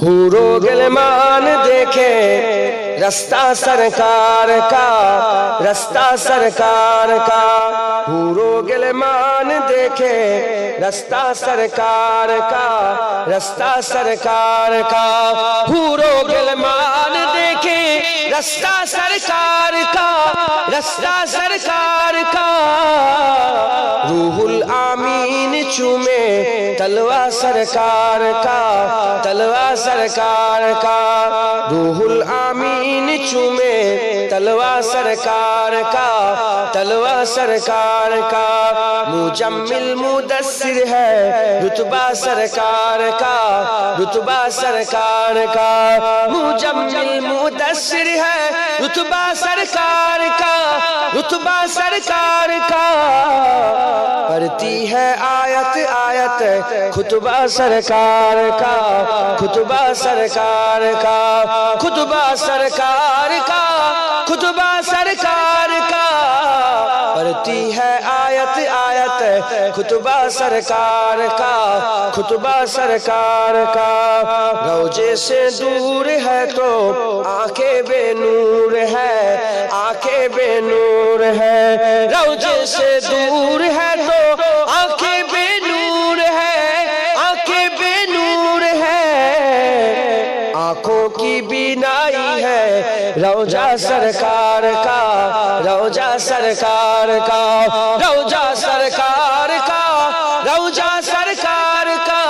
ہورو گلمان دیکھے رستہ سرکار کا، رستہ سرکار کا، ہورو گلمان دیکھے رستہ سرکار کا، رستہ سرکار کا، ہورو گلمان دیکھے رستہ سرکار کا، رستہ سرکار کا، روح الامین چومے تلوہ سرکار کا، تلوہ سرکار کا، روح الامین چومے تلوہ سرکار کا، تلوہ سرکار کا، مجمل مدثر ہے رتبہ سرکار کا، رتبہ سرکار کا، مجمل مدثر ہے رتبہ سرکار کا، رتبہ سرکار کا، پڑھتی ہے آیت آیت خطبہ سرکار کا، خطبہ سرکار کا، خطبہ سرکار کا، خطبہ سرکار کا، پڑھتی ہے آیت آیت خطبہ سرکار کا، خطبہ سرکار کا، روضے سے دور ہے تو آنکھیں بے نور ہے، آنکھیں بے نور ہے، روضے سے دور ہے تو آنکھیں بے نور ہے، آنکھیں بے نور ہے، آنکھوں کی بینائی ہے روضہ سرکار کا، روضہ سرکار کا، روضہ سرکار کا، روضہ سرکار کا،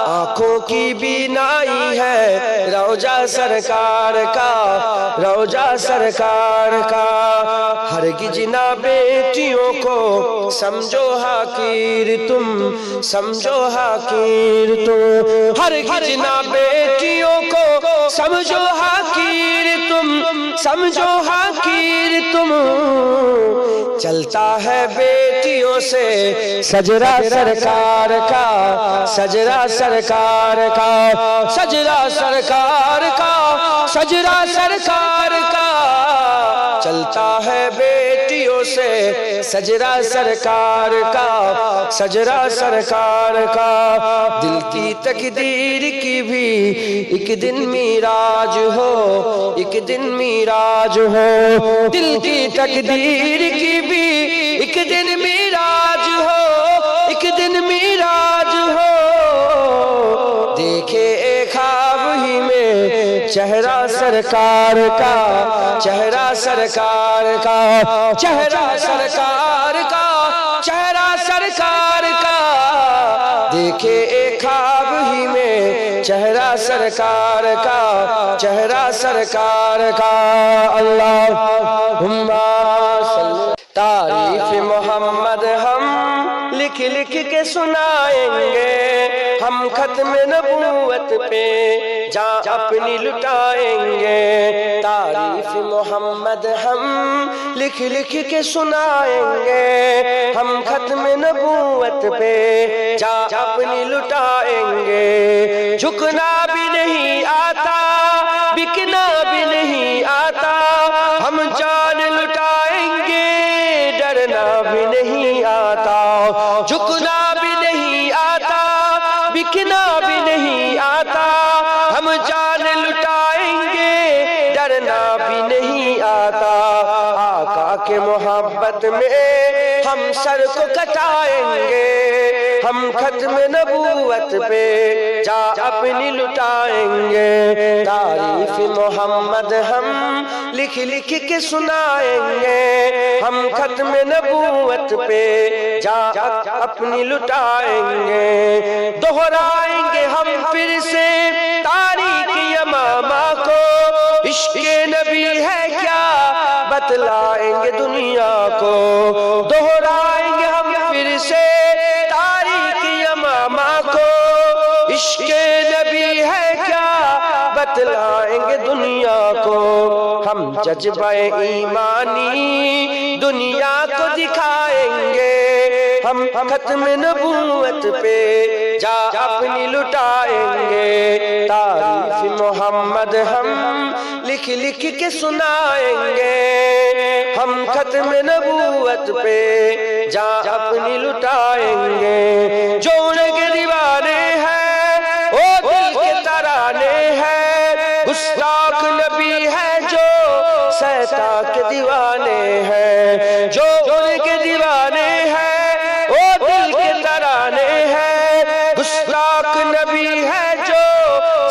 آنکھوں کی بینائی ہے روضہ سرکار کا، روضہ سرکار کا، ہرگز نہ بیٹیوں کو سمجھو حقیر تم، سمجھو حقیر تم، ہرگز نہ بیٹیوں کو سمجھو حقیر تم، سمجھو حقیر تم، چلتا ہے بیٹیوں سے سجرہ سرکار کا، سجرہ سرکار کا، سجرہ سرکار کا، سجرہ سرکار کا، چلتا ہے بیٹیوں سے سجرہ سرکار کا، سجرہ سرکار کا، دل کی تقدیر کی بھی ایک دن معراج ہو، ایک دن معراج ہو، دل کی تقدیر کی بھی ایک دن معراج ہو، ایک دن معراج ہو، دیکھے ایک خواب ہی میں چہرہ سرکار کا، چہرہ سرکار کا، چہرہ سرکار کا، چہرہ سرکار کا، دیکھے ایک خواب ہی میں چہرہ سرکار کا، چہرہ سرکار کا، اللہم صلی۔ تعریف محمد ہم لکھ لکھ کے سنائیں گے، ہم ختم نبوت پہ جان اپنی لٹائیں گے، تعریف محمد ہم لکھ لکھ کے سنائیں گے، ہم ختم نبوت پہ جان اپنی لٹائیں گے، جھکنا بھی نہیں آتا، بکنا بھی نہیں آتا، ہم جان لٹائیں گے، ڈرنا بھی نہیں آتا، جھکنا بھی نہیں آتا، بکنا بھی نہیں آتا، ہم جان لٹائیں گے، ڈرنا بھی نہیں آتا، آقا کے محبت میں ہم سر کو کٹائیں گے، ہم ختم نبوت پہ جان اپنی لٹائیں گے، تعریف محمد ہم لکھ لکھ کے سنائیں گے، ہم ختم نبوت پہ جان اپنی لٹائیں گے، دہرائیں گے ہم پھر سے تاریخ یمامہ کو، عشق نبی ہے کیا بتلائیں گے دنیا کو، دہرائیں گے ہم پھر سے تاریخ یمامہ کو، عشق نبی ہے کیا بتلائیں گے دنیا کو، ہم جذبہ ایمانی دنیا کو دکھائیں گے، ہم ختم نبوت پہ جان اپنی لٹائیں گے، تعریف محمد ہم لکھ لکھ کے سنائیں گے، ہم ختم نبوت پہ جان اپنی لٹائیں گے، جو ان کے دیوانے ہیں وہ دل کے طرح کے دیوانے ہیں، جو ان کے دیوانے ہیں وہ دل کے ترانے ہیں، گستاخ نبی ہے جو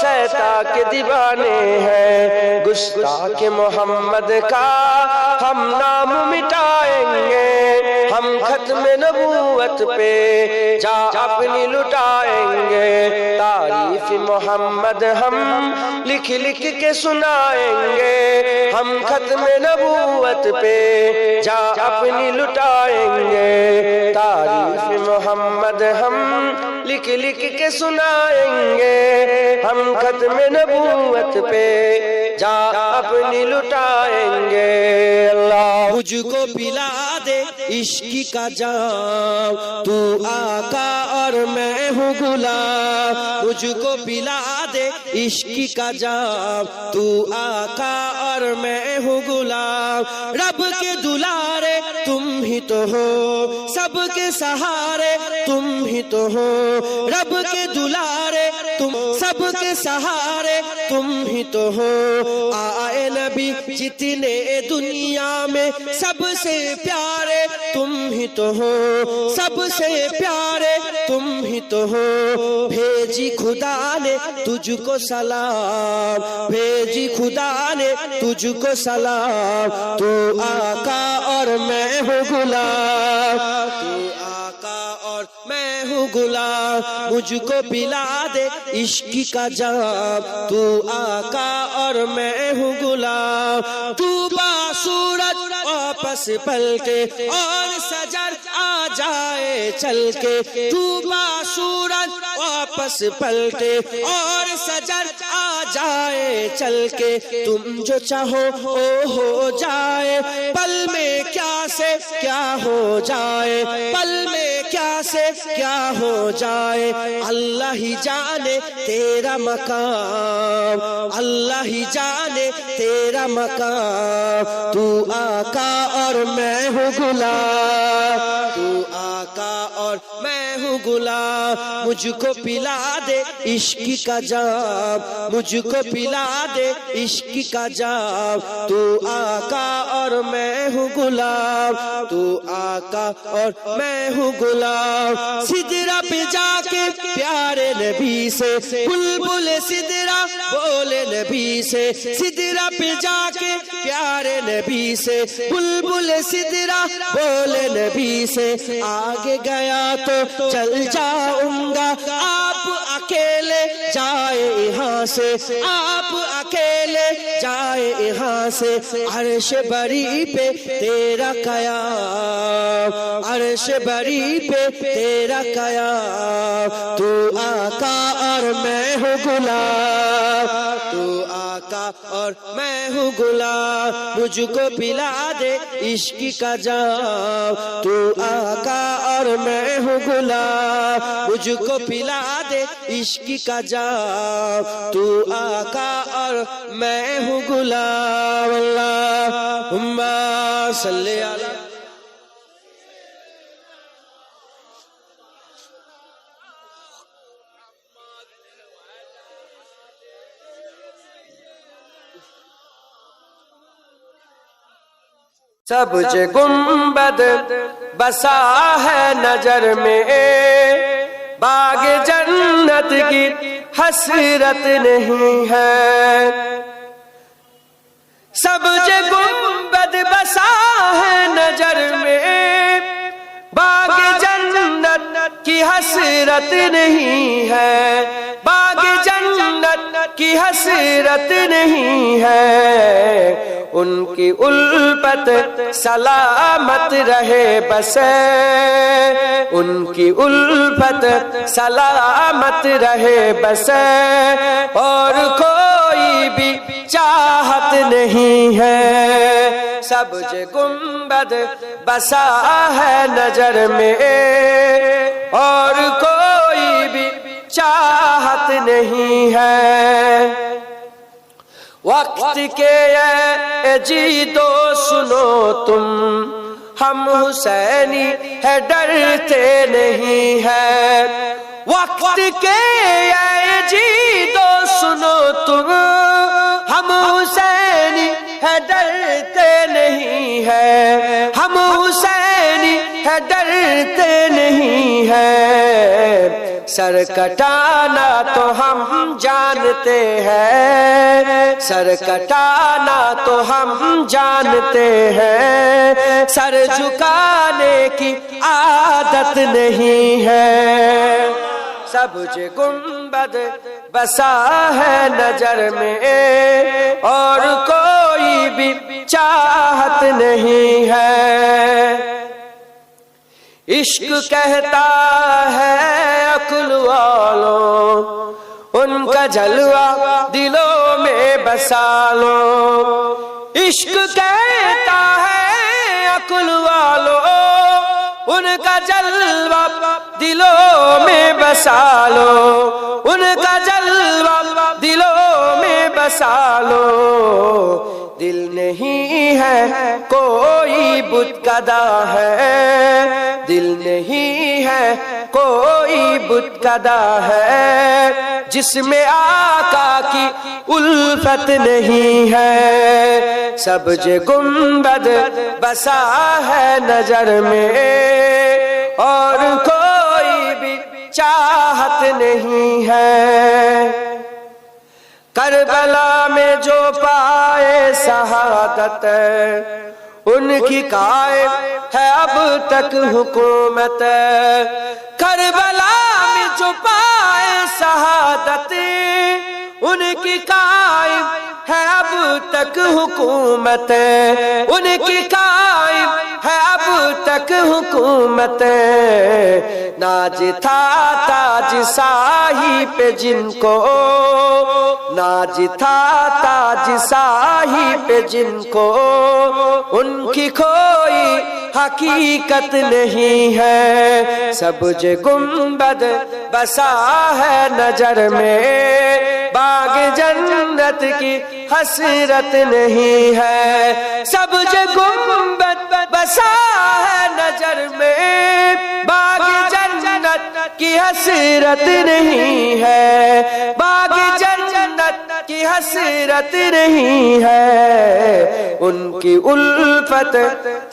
سیتا کے دیوانے ہیں، گستاخ محمد کا ہم نام مٹائیں گے، ہم ختم نبوت پہ جا اپنی لٹائیں گے، تعریف محمد ہم لکھ لکھ کے سنائیں گے، ہم ختم نبوت پہ جا اپنی لٹائیں گے، تعریف محمد ہم لکھ لکھ کے سنائیں گے، ہم ختم نبوت پہ جا اپنی لٹائیں گے۔ اللہ مجھ کو پلا دے عشق کا جام، تو آقا اور میں ہوں غلام، مجھ کو پلا دے عشق کا جام، تو آقا اور میں ہوں غلام، رب کے دلارے تم ہی تو ہو، سب کے سہارے تم ہی تو ہو، رب کے دلارے تم سب کے سہارے تم ہی تو ہو، آئے نبی جتنے دنیا میں سب سے پیارے تم ہی تو ہو، سب سے پیارے تم ہی تو ہو، بھیجی خدا نے تجھ کو سلام، بھیجی خدا نے تجھ کو سلام، تو آقا اور میں ہوں غلام، تو آقا اور میں ہوں غلام، مجھ کو پلا دے عشق کا جام، تو آقا اور میں ہوں غلام، ڈوبا سورج واپس پلٹے اور سجر آ جائے چل کے، ڈوبا سورج واپس پلٹے اور سجر آ جائے چل کے، تم جو چاہو وہ ہو جائے، پل میں کیا سے کیا ہو جائے، پل میں کیا سے کیا ہو جائے، اللہ ہی جانے تیرا مقام، اللہ ہی جانے تیرا مقام، تو آقا اور میں ہوں غلام، تو آقا اور میں ہوں غلام، مجھ کو پلا دے عشق کا جام، مجھ کو پلا دے عشق کا جام، تو آقا اور میں ہوں غلام، تو آقا اور میں ہوں غلام، سدرہ پہ جا کے پیارے نبی سے بلبل سدرہ بولے نبی سے، سدرہ پہ جا کے پیارے نبی سے بلبل سدرہ بولے نبی سے، آگے گیا تو چل جاؤں گا، آپ اکیلے جائے یہاں سے، آپ اکیلے جائے یہاں سے، عرش بری پہ تیرا قیام، عرش بری پہ تیرا قیام، تو آقا اور میں ہوں غلام، تو آقا اور میں ہوں غلام، مجھ کو پلا دے عشق کا جام، تو آقا اور میں ہوں غلام، مجھ کو پلا دے عشق کا جام، تو آقا اور میں ہوں غلام، اللہم صلی علی سبز گنبد بسا ہے نظر میں، باغ جنت کی حسرت نہیں ہے، سبز گنبد بسا ہے نظر میں، باغ جنت کی حسرت نہیں ہے، باغ جنت کی حسرت نہیں ہے، ان کی الفت سلامت رہے بس، ان کی الفت سلامت رہے بس، اور کوئی بھی چاہت نہیں ہے، سبز گنبد بسا ہے نظر میں، اور کوئی بھی چاہت نہیں ہے، وقت کے اے جی دو سنو تم، ہم حسینی ہے ڈرتے نہیں ہے، وقت کے اے جی دو سنو تم، ہم حسینی ہے ڈرتے نہیں ہے ڈرتے نہیں ہیں، سر کٹانا تو ہم جانتے ہیں، سر کٹانا تو ہم جانتے ہیں، سر جھکانے کی عادت نہیں ہے۔ سبز گنبد بسا ہے نظر میں اور کوئی بھی چاہت نہیں ہے، عشق کہتا ہے عقل والوں ان کا جلوہ دلوں میں بسا لو، عشق کہتا ہے عقل والوں ان کا جلوہ دلوں میں بسا لو، ان کا جلوہ دلوں میں بسا لو، دل نہیں ہے کوئی بت کدا ہے، دل نہیں ہے کوئی بت کدا ہے، جس میں آقا کی الفت نہیں ہے، سبز گنبد بسا ہے نظر میں اور کوئی بھی چاہت نہیں ہے، کربلا میں جو پائے شہادت ان کی قائم ہے اب تک حکومت، کربلا میں جو پائے شہادت ان کی قائم ہے اب تک حکومت، ان کی قائم ہے اب تک حکومت، ناز تھا تاج شاہی پہ جن کو، ناز تھا تاج شاہی پہ جن کو، ان کی کوئی حقیقت نہیں ہے، سبز گنبد بسا ہے نظر میں باغ جنت کی حسرت نہیں ہے، سبز گنبد بسا ہے نظر میں باغ جنت کی حسرت نہیں ہے، باغ جنت کی حسرت نہیں ہے، ان کی الفت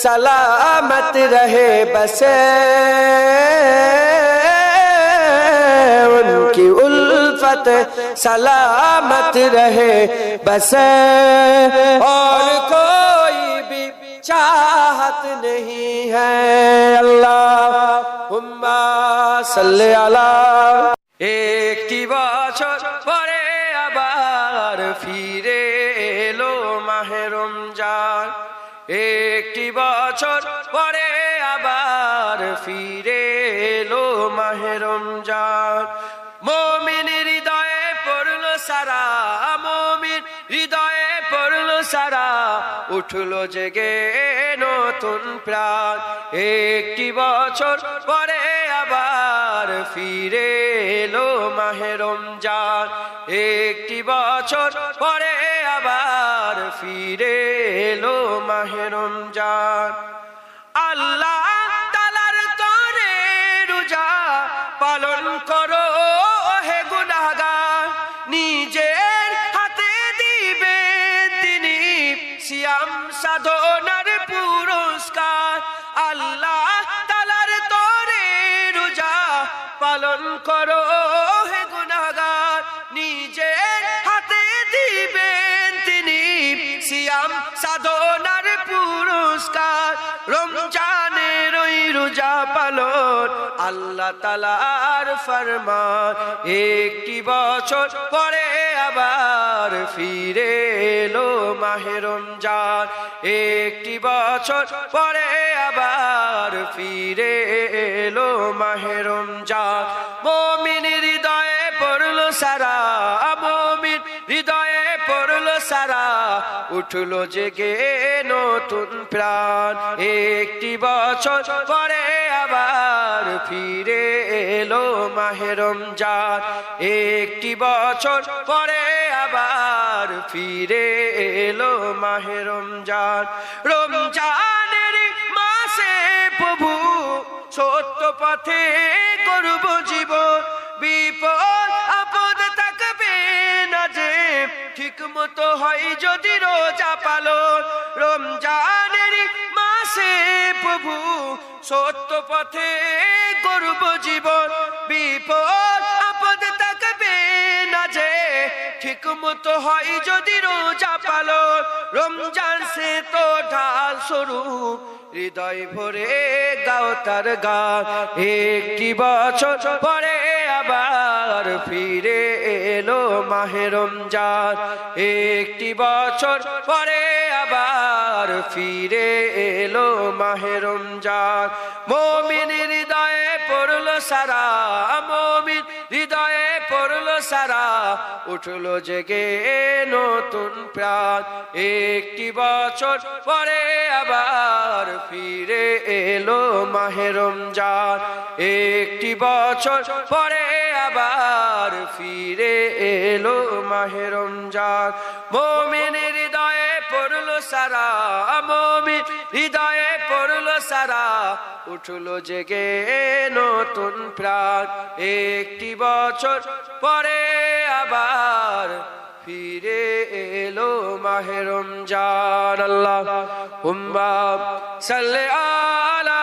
سلامت رہے بس، ان کی الفت سلامت رہے بس، اور کوئی بھی چاہت نہیں ہے، اللہم صلی علی۔ ایک بছর পরে আবার ফিরে এলো মাহে রমজান, একটি বছর পরে আবার ফিরে এলো মাহে রমজান, মুমিন হৃদয়ে পড়লো সারা, মুমিন হৃদয়ে পড়লো সারা, উঠলো জেগে নতুন প্রাণ, একটি বছর পরে আবার ফিরে এলো মাহে রমজান, একটি বছর পরে আবার ফিরে এলো মাহে রমজান, আল্লাহ তাআলার তরে রোজা পালন করো হে গুনাহগার, নিজের হাতে দিবেন তিনি সিয়াম সাধনার পুরস্কার, আল্লাহ তাআলার তরে রোজা পালন করো হে গুনাহগার, নিজের হাতে দিবেন তিনি সিয়াম সাধনার পুরস্কার, রমজানের ওই রোজা পালন আল্লাহ তাআলার ফরমান, একটি বছর পরে আবার ফিরে এলো মাহে রমজান, একটি বছর পরে আবার ফিরে এলো মাহে রমজান, মুমিন হৃদয়ে পড়লো সারা, মুমিন হৃদয়ে পড়লো সারা, উঠলো জেগে নতুন প্রাণ, একটি বছর পরে আবার ফিরে এলো মাহে রমজান, একটি বছর পরে আবার ফিরে এলো মাহে রমজান, রমজানের মাসে প্রভু সত্য পথে করব জীবন, বিপদ আপদ থাকবে না যে ঠিক মতো হয় যদি রোজা পালন, রমজানের মাস সে প্রভু সত্য পথে গর্ব জীবন বিপদ আপদ থাকবে না যে ঠিক মতো হয় যদি রোজা পালন রমজান সে তো ঢাল স্বরূপ হৃদয় ভরে গাও তার গান একটি বছর পরে আবার ফিরে এলো মাহে রমজান একটি বছর পরে আবার ফিরে এলো মাহে রমজান মুমিন হৃদয়ে পড়লো সারা মুমিন হৃদয়ে পড়লো সারা উঠলো জেগে নতুন প্রাণ একটি বছর পরে আবার ফিরে এলো মাহে রমজান একটি বছর পরে আবার ফিরে এলো মাহে রমজান মুমিন হৃদয়ে পড়লো সারা মুমিন হৃদয়ে পড়লো সারা উঠলো জেগে নতুন প্রাণ একটি বছর পরে আবার ফিরে এলো মাহে রমজান আল্লাহুম্মা সাল্লি আলা